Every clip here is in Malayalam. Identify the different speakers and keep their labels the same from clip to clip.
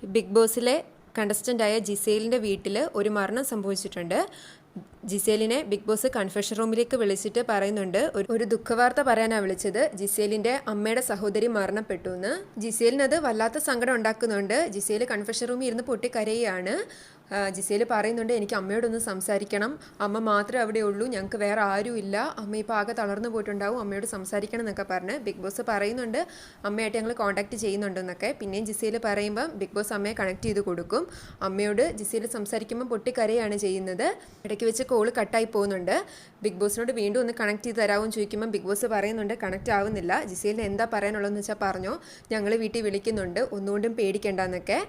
Speaker 1: ബിഗ് ബോസിലെ കണ്ടസ്റ്റൻ്റായ ജിസേലിൻ്റെ വീട്ടിൽ ഒരു മരണം സംഭവിച്ചിട്ടുണ്ട്. ജിസേലിനെ ബിഗ് ബോസ് കൺഫെഷൻ റൂമിലേക്ക് വിളിച്ചിട്ട് പറയുന്നുണ്ട്, ഒരു ദുഃഖവാർത്ത പറയാനാണ് വിളിച്ചത്. ജിസേലിൻ്റെ അമ്മയുടെ സഹോദരി മരണപ്പെട്ടു എന്ന്. ജിസേലിനത് വല്ലാത്ത സങ്കടം ഉണ്ടാക്കുന്നുണ്ട്. ജിസേൽ കൺഫെഷൻ റൂമിൽ ഇരുന്ന് പൊട്ടിക്കരയുകയാണ്. ജിസേൽ പറയുന്നുണ്ട്, എനിക്ക് അമ്മയോടൊന്ന് സംസാരിക്കണം, അമ്മ മാത്രമേ അവിടെ ഉള്ളൂ, ഞങ്ങൾക്ക് വേറെ ആരുമില്ല, അമ്മ ഇപ്പോൾ ആകെ തളർന്നു പോയിട്ടുണ്ടാവും, അമ്മയോട് സംസാരിക്കണം എന്നൊക്കെ പറഞ്ഞ് ബിഗ് ബോസ് പറയുന്നുണ്ട് അമ്മയായിട്ട് ഞങ്ങൾ കോൺടാക്ട് ചെയ്യുന്നുണ്ടെന്നൊക്കെ. പിന്നെയും ജിസേൽ പറയുമ്പം ബിഗ് ബോസ് അമ്മയെ കണക്ട് ചെയ്ത് കൊടുക്കും. അമ്മയോട് ജിസേൽ സംസാരിക്കുമ്പോൾ പൊട്ടിക്കരയാണ് ചെയ്യുന്നത്. ഇടയ്ക്ക് വെച്ച് കോള് കട്ടായി പോകുന്നുണ്ട്. ബിഗ് ബോസിനോട് വീണ്ടും ഒന്ന് കണക്ട് ചെയ്ത് തരാമെന്ന് ചോദിക്കുമ്പോൾ ബിഗ് ബോസ് പറയുന്നുണ്ട് കണക്റ്റ് ആവുന്നില്ല. ജിസേലിന് എന്താ പറയാനുള്ളതെന്ന് വെച്ചാൽ പറഞ്ഞോ, ഞങ്ങൾ വീട്ടിൽ വിളിക്കുന്നുണ്ട്, ഒന്നുകൊണ്ടും പേടിക്കേണ്ടെന്നൊക്കെ.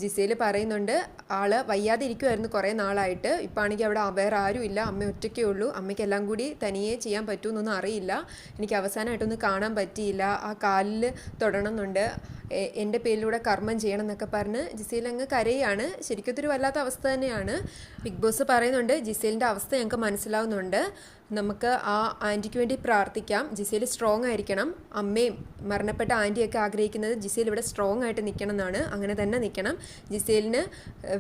Speaker 1: ജിസേൽ പറയുന്നുണ്ട് ആള് വയ്യാതെ ഇരിക്കുമായിരുന്നു കുറേ നാളായിട്ട്, ഇപ്പോൾ ആണെങ്കിൽ അവിടെ വേറെ ആരും ഇല്ല, അമ്മ ഒറ്റയ്ക്കേ ഉള്ളൂ, അമ്മയ്ക്ക് എല്ലാം കൂടി തനിയെ ചെയ്യാൻ പറ്റുമെന്നൊന്നും അറിയില്ല, എനിക്ക് അവസാനമായിട്ടൊന്നും കാണാൻ പറ്റിയില്ല, ആ കാലിൽ തൊടണമെന്നുണ്ട്, എൻ്റെ പേരിലൂടെ കർമ്മം ചെയ്യണം എന്നൊക്കെ പറഞ്ഞ് ജിസേൽ അങ്ങ് കരയാണ്. ശരിക്കും ഇതൊരു വല്ലാത്ത അവസ്ഥ തന്നെയാണ്. ബിഗ് ബോസ് പറയുന്നുണ്ട് ജിസേലിൻ്റെ അവസ്ഥ ഞങ്ങൾക്ക് മനസ്സിലാവുന്നുണ്ട്, നമുക്ക് ആ ആൻറ്റിക്ക് വേണ്ടി പ്രാർത്ഥിക്കാം, ജിസേൽ സ്ട്രോങ് ആയിരിക്കണം, അമ്മയും മരണപ്പെട്ട ആൻറ്റിയൊക്കെ ആഗ്രഹിക്കുന്നത് ജിസേൽ ഇവിടെ സ്ട്രോങ് ആയിട്ട് നിൽക്കണം എന്നാണ്, അങ്ങനെ തന്നെ നിൽക്കണം, ജിസേലിന്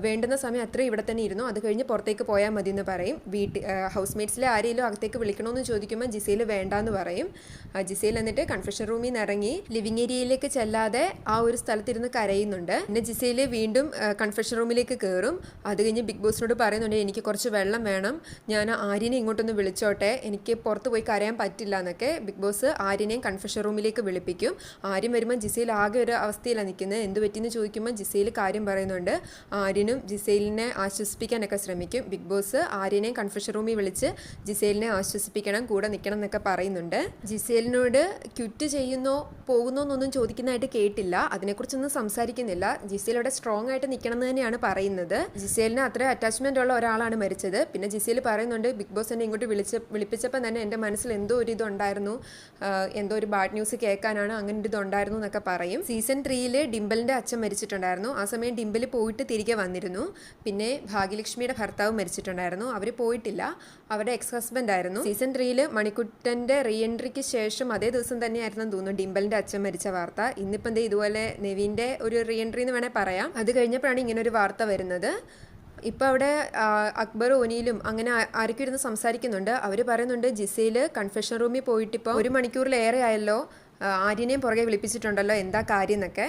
Speaker 1: വേണ്ടുന്ന സമയം അത്രയും ഇവിടെ തന്നെ ഇരുന്നു, അത് കഴിഞ്ഞ് പുറത്തേക്ക് പോയാൽ മതി എന്ന് പറയും. ഹൗസ് മേറ്റ്സിലെ ആരെങ്കിലും അകത്തേക്ക് വിളിക്കണമെന്ന് ചോദിക്കുമ്പോൾ ജിസേൽ വേണ്ടാന്ന് പറയും. ജിസേൽ എന്നിട്ട് കൺഫെഷൻ റൂമിൽ നിന്ന് ഇറങ്ങി ലിവിങ് ഏരിയയിലേക്ക് ചെല്ലാതെ ആ ഒരു സ്ഥലത്തിരുന്ന് കരയുന്നുണ്ട്. പിന്നെ ജിസേൽ വീണ്ടും കൺഫെഷൻ റൂമിലേക്ക് കയറും. അത് കഴിഞ്ഞ് ബിഗ് ബോസിനോട് പറയുന്നുണ്ട്, എനിക്ക് കുറച്ച് വെള്ളം വേണം, ഞാൻ ആര്യനെ ഇങ്ങോട്ടൊന്ന് വിളിച്ചോട്ടെ, എനിക്ക് പുറത്ത് പോയി കരയാൻ പറ്റില്ല എന്നൊക്കെ. ബിഗ് ബോസ് ആര്യനെയും കൺഫെഷൻ റൂമിലേക്ക് വിളിപ്പിക്കും. ആര്യം വരുമ്പോൾ ജിസേൽ ആകെ ഒരു അവസ്ഥയിലാണ് നിൽക്കുന്നത്. എന്ത് പറ്റിയെന്ന് ചോദിക്കുമ്പോൾ ജിസേൽ കാര്യം പറയുന്നുണ്ട്. ആര്യനും ജിസേലിനെ ആശ്വസിപ്പിക്കാനൊക്കെ ശ്രമിക്കും. ബിഗ് ബോസ് ആര്യനെയും കൺഫെഷൻ റൂമിൽ വിളിച്ച് ജിസേലിനെ ആശ്വസിപ്പിക്കണം, കൂടെ നിൽക്കണം എന്നൊക്കെ പറയുന്നുണ്ട്. ജിസേലിനോട് ക്വിറ്റ് ചെയ്യുന്നോ പോകുന്നോ എന്നൊന്നും ചോദിക്കുന്നതായിട്ട് കേട്ടില്ല, അതിനെക്കുറിച്ചൊന്നും സംസാരിക്കുന്നില്ല. ജിസേൽ സ്ട്രോങ് ആയിട്ട് നിൽക്കണം എന്ന് തന്നെയാണ് പറയുന്നത്. ജിസേലിന് അത്ര അറ്റാച്ച്മെൻ്റ് ഉള്ള ഒരാളാണ് മരിച്ചത്. പിന്നെ ജിസേൽ പറയുന്നുണ്ട്, ബിഗ് ബോസ് എന്നെ ഇങ്ങോട്ട് വിളിപ്പിച്ചപ്പോൾ തന്നെ എൻ്റെ മനസ്സിൽ എന്തോ ഒരു ഇതുണ്ടായിരുന്നു, എന്തോ ഒരു ബാഡ് ന്യൂസ് കേൾക്കാനാണ്, അങ്ങനെ ഒരു ഇതുണ്ടായിരുന്നു എന്നൊക്കെ പറയും. സീസൺ 3 ഡിംപിളിൻ്റെ അച്ഛൻ മരിച്ചിട്ടുണ്ടായിരുന്നു. ആ സമയം ഡിംപിൾ പോയിട്ട് തിരികെ വന്നിരുന്നു. പിന്നെ ഭാഗ്യലക്ഷ്മിയുടെ ഭർത്താവ് മരിച്ചിട്ടുണ്ടായിരുന്നു, അവർ പോയിട്ടില്ല, അവരുടെ എക്സ് ഹസ്ബൻഡ് ആയിരുന്നു. സീസൺ 3 മണിക്കുട്ടൻ്റെ റീ എൻട്രിക്ക് ശേഷം അതേ ദിവസം തന്നെയായിരുന്നു തോന്നുന്നു ഡിംപിളിൻ്റെ അച്ഛൻ മരിച്ച വാർത്ത. ഇന്നിപ്പം എന്തേ ഇതുപോലെ നെവിൻ്റെ ഒരു റീ എൻട്രി എന്ന് വേണേൽ പറയാം. അത് കഴിഞ്ഞപ്പോഴാണ് ഇങ്ങനെ ഒരു വാർത്ത വരുന്നത്. ഇപ്പോൾ അവിടെ അക്ബറും ഒനിയിലും അങ്ങനെ ആരൊക്കെ ഇരുന്ന് സംസാരിക്കുന്നുണ്ട്. അവർ പറയുന്നുണ്ട് ജിസേൽ കൺഫെഷൻ റൂമിൽ പോയിട്ടിപ്പോൾ 1 മണിക്കൂറിലേറെ ആയല്ലോ, ആര്യനെയും പുറകെ വിളിപ്പിച്ചിട്ടുണ്ടല്ലോ, എന്താ കാര്യം എന്നൊക്കെ.